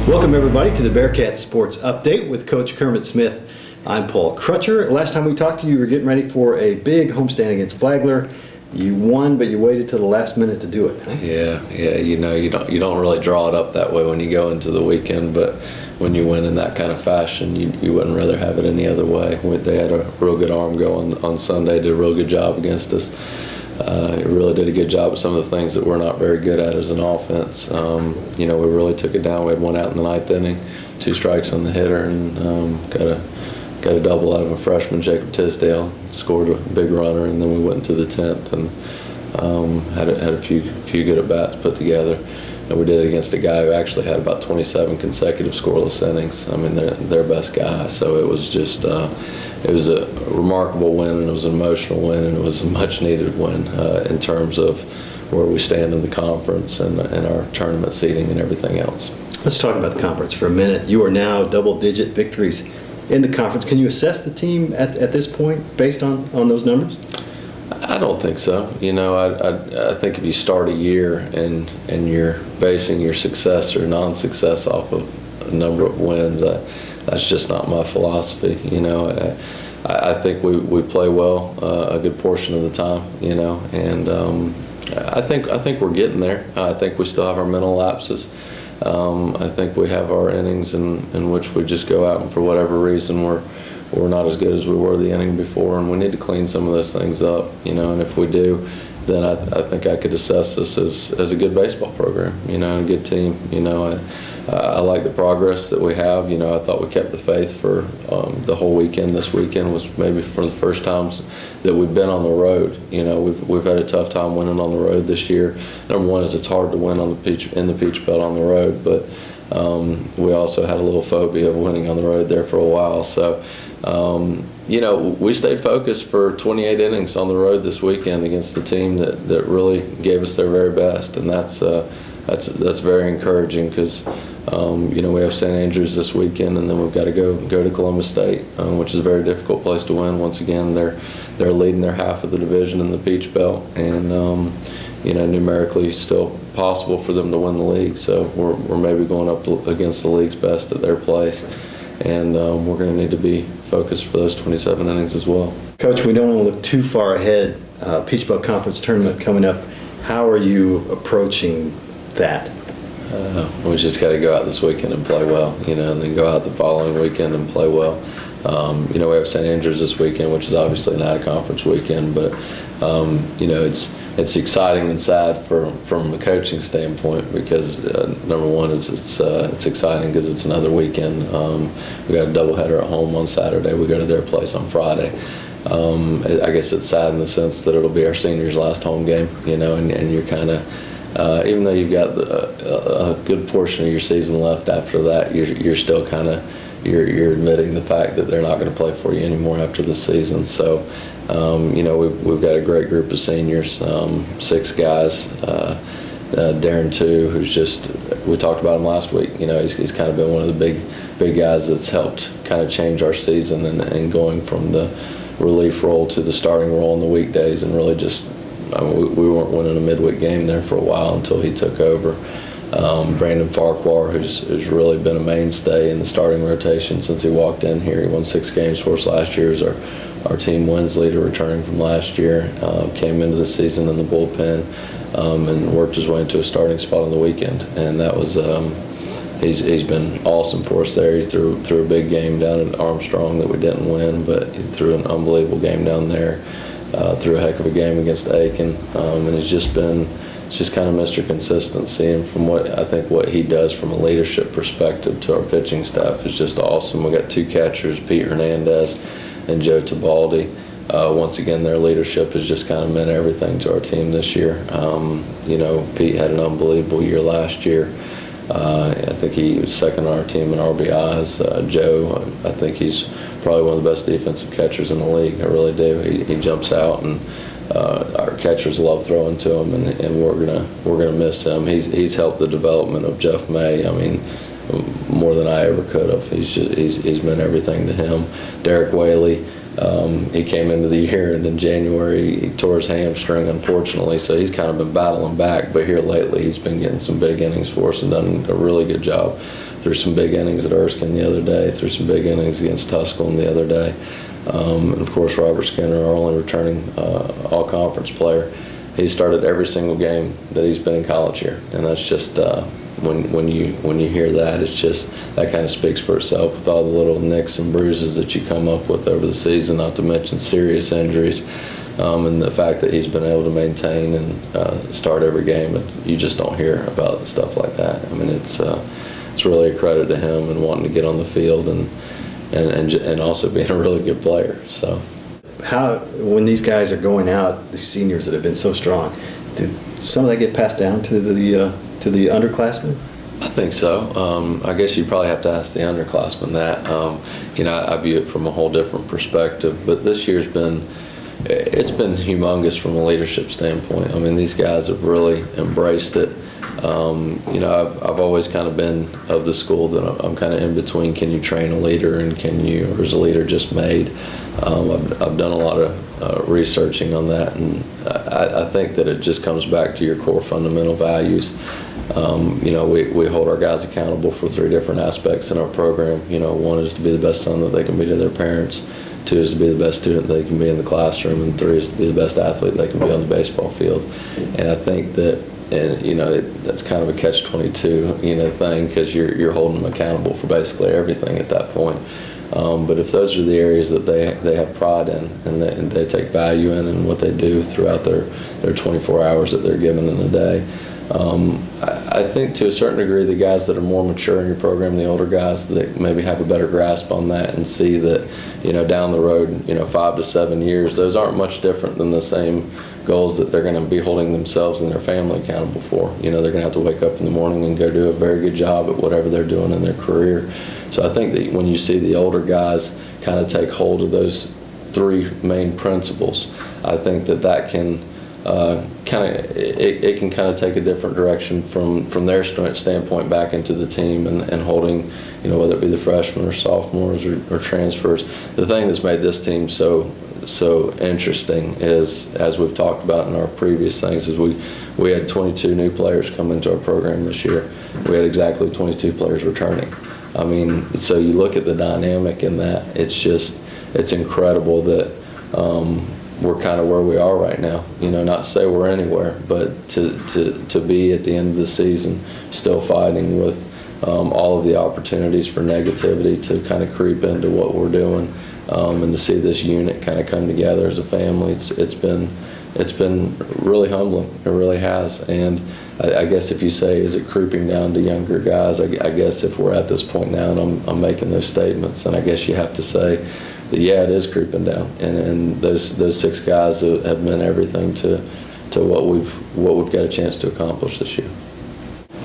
Welcome everybody to the Bearcat Sports Update with Coach Kermit Smith. I'm Paul Crutcher. Last time we talked to you, you were getting ready for a big homestand against Flagler. You won, but you waited till the last minute to do it. Huh? Yeah. You don't really draw it up that way when you go into the weekend, but when you win in that kind of fashion, you wouldn't rather have it any other way. They had a real good arm go on Sunday, did a real good job against us. It really did a good job of some of the things that we're not very good at as an offense. We really took it down. We had one out in the ninth inning, 2 strikes on the hitter, and got a double out of a freshman, Jacob Tisdale, scored a big runner, and then we went into the 10th and had a few good at-bats put together. And we did it against a guy who actually had about 27 consecutive scoreless innings. I mean, they're their best guy. So it was just it was a remarkable win, and it was an emotional win, and it was a much-needed win in terms of where we stand in the conference and our tournament seeding and everything else. Let's talk about the conference for a minute. You are now double-digit victories in the conference. Can you assess the team at this point based on those numbers? I don't think so. I think if you start a year and you're basing your success or non-success off of a number of wins, that's just not my philosophy. I think we play well a good portion of the time. And I think we're getting there. I think we still have our mental lapses. I think we have our innings in which we just go out and for whatever reason we're not as good as we were the inning before, and we need to clean some of those things up, and if we do, then I think I could assess us as a good baseball program, a good team. I like the progress that we have. I thought we kept the faith for the whole weekend. This weekend was maybe for the first times that we've been on the road. We've had a tough time winning on the road this year. Number one is it's hard to win in the Peach Belt on the road, but we also had a little phobia of winning on the road there for a while. So, we stayed focused for 28 innings on the road this weekend against the team that really gave us their very best, and that's very encouraging because we have St. Andrews this weekend, and then we've got to go to Columbus State, which is a very difficult place to win. Once again, they're leading their half of the division in the Peach Belt, and numerically still possible for them to win the league. So we're maybe going up against the league's best at their place, and we're going to need to be focused for those 27 innings as well. Coach, we don't want to look too far ahead. Peach Belt Conference tournament coming up. How are you approaching that? We just got to go out this weekend and play well, and then go out the following weekend and play well. We have St. Andrews this weekend, which is obviously not a conference weekend, but it's exciting and sad from a coaching standpoint because number one is it's exciting because it's another weekend. We got a doubleheader at home on Saturday. We go to their place on Friday. I guess it's sad in the sense that it'll be our seniors' last home game, and you're kind of even though you've got a good portion of your season left after that, you're still kind of you're admitting the fact that they're not going to play for you anymore after the season. So, we've got a great group of seniors, 6 guys. Darren too, who's we talked about him last week. He's kind of been one of the big guys that's helped kind of change our season and going from the relief role to the starting role in the weekdays, and really we weren't winning a midweek game there for a while until he took over. Brandon Farquhar, who's really been a mainstay in the starting rotation since he walked in here. He won 6 games for us last year as our team wins leader, returning from last year. Came into the season in the bullpen and worked his way into a starting spot on the weekend. And that was he's been awesome for us there. He threw a big game down at Armstrong that we didn't win, but he threw an unbelievable game down there. Threw a heck of a game against Aiken, and it's just kind of Mr. Consistency, and from what he does from a leadership perspective to our pitching staff is just awesome. We got 2 catchers, Pete Hernandez and Joe Tabaldi. Once again, their leadership has just kind of meant everything to our team this year. Pete had an unbelievable year last year. I think he was second on our team in RBIs. Joe, I think he's probably one of the best defensive catchers in the league. I really do. He jumps out, and our catchers love throwing to him, and we're gonna miss him. He's helped the development of Jeff May. I mean, more than I ever could have. He's meant everything to him. Derek Whaley, he came into the year, and in January he tore his hamstring, unfortunately, so he's kind of been battling back, but here lately he's been getting some big innings for us and done a really good job threw some big innings at Erskine the other day, threw some big innings against Tusculum the other day. And of course, Robert Skinner, our only returning all-conference player, he started every single game that he's been in college here, and that's just when you hear that, it's just that kind of speaks for itself with all the little nicks and bruises that you come up with over the season, not to mention serious injuries, and the fact that he's been able to maintain and start every game. You just don't hear about stuff like that. I mean, it's really a credit to him and wanting to get on the field and also being a really good player. So, How, when these guys are going out, the seniors that have been so strong, did some of that get passed down to the underclassmen? I think so. I guess you probably have to ask the underclassmen that. I view it from a whole different perspective. But this year's been humongous from a leadership standpoint. I mean, these guys have really embraced it. I've always kind of been of the school that I'm kind of in between. Can you train a leader, and or is a leader just made? I've done a lot of researching on that, and I think that it just comes back to your core fundamental values. We hold our guys accountable for 3 different aspects in our program. One is to be the best son that they can be to their parents. 2 is to be the best student they can be in the classroom, and 3 is to be the best athlete they can be on the baseball field. And I think that, that's kind of a catch-22, thing, because you're holding them accountable for basically everything at that point. But if those are the areas that they have pride in and they take value in and what they do throughout their 24 hours that they're given in a day, I think to a certain degree the guys that are more mature in your program, the older guys that maybe have a better grasp on that and see that, down the road, 5 to 7 years, those aren't much different than the same goals that they're going to be holding themselves and their family accountable for. They're going to have to wake up in the morning and go do a very good job at whatever they're doing in their career. So I think that when you see the older guys kind of take hold of those 3 main principles, I think that can it can kind of take a different direction from their standpoint back into the team and holding, whether it be the freshmen or sophomores or transfers. The thing that's made this team so interesting is, as we've talked about in our previous things, is we had 22 new players come into our program this year. We had exactly 22 players returning. I mean, so you look at the dynamic in that, it's incredible that we're kind of where we are right now. Not to say we're anywhere, but to be at the end of the season still fighting with all of the opportunities for negativity to kind of creep into what we're doing, and to see this unit kind of come together as a family, it's been really humbling. It really has. And I guess if you say, is it creeping down to younger guys, I guess if we're at this point now and I'm making those statements, then I guess you have to say that, yeah, it is creeping down. And those 6 guys have meant everything to what we've got a chance to accomplish this year.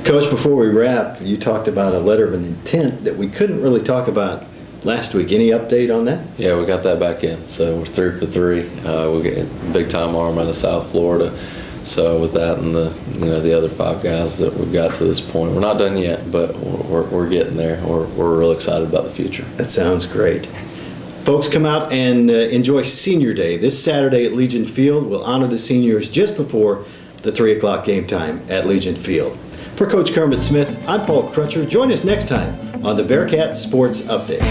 Coach, before we wrap, you talked about a letter of intent that we couldn't really talk about last week. Any update on that? Yeah, we got that back in. So we're 3 for 3. We get a big-time arm out of South Florida. So with that and the other 5 guys that we've got to this point, we're not done yet, but we're getting there. We're real excited about the future. That sounds great. Folks, come out and enjoy Senior Day this Saturday at Legion Field. We'll honor the seniors just before the 3 o'clock game time at Legion Field. For Coach Kermit Smith, I'm Paul Crutcher. Join us next time on the Bearcat Sports Update.